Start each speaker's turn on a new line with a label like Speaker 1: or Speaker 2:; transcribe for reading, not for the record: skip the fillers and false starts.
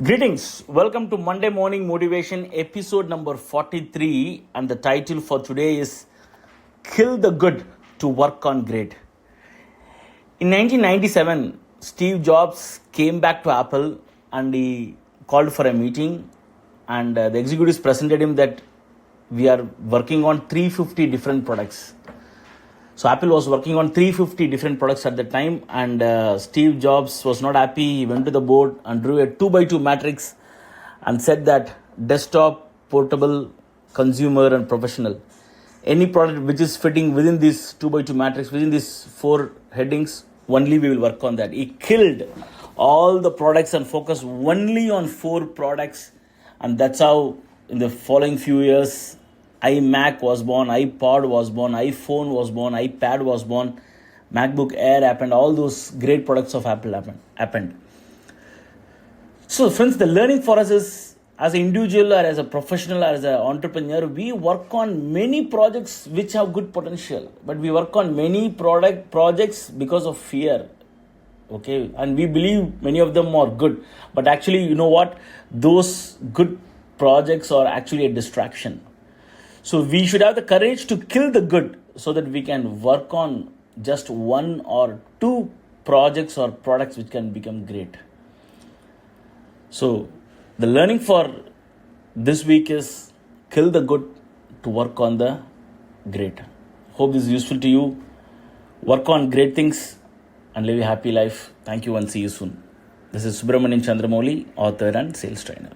Speaker 1: Greetings. Welcome to Monday Morning Motivation episode number 43, and the title for today is Kill the Good to Work on Great. In 1997, Steve Jobs came back to Apple and he called for a meeting, and the executives presented him that we are working on 350 different products. So Apple was working on 350 different products at the time, and Steve Jobs was not happy. He went to the board and drew a 2x2 matrix and said that desktop, portable, consumer and professional. Any product which is fitting within this 2x2 matrix, within these four headings, only we will work on that. He killed all the products and focused only on four products, and that's how in the following few years iMac was born, iPod was born, iPhone was born, iPad was born, MacBook Air happened, all those great products of Apple happened. So friends, the learning for us is, as an individual or as a professional or as an entrepreneur, we work on many projects which have good potential, but we work on many projects because of fear. Okay, and we believe many of them are good, but actually, you know what? Those good projects are actually a distraction. So we should have the courage to kill the good so that we can work on just one or two projects or products which can become great. So the learning for this week is kill the good to work on the great. Hope this is useful to you. Work on great things and live a happy life. Thank you and see you soon. This is Subramanian Chandramouli, author and sales trainer.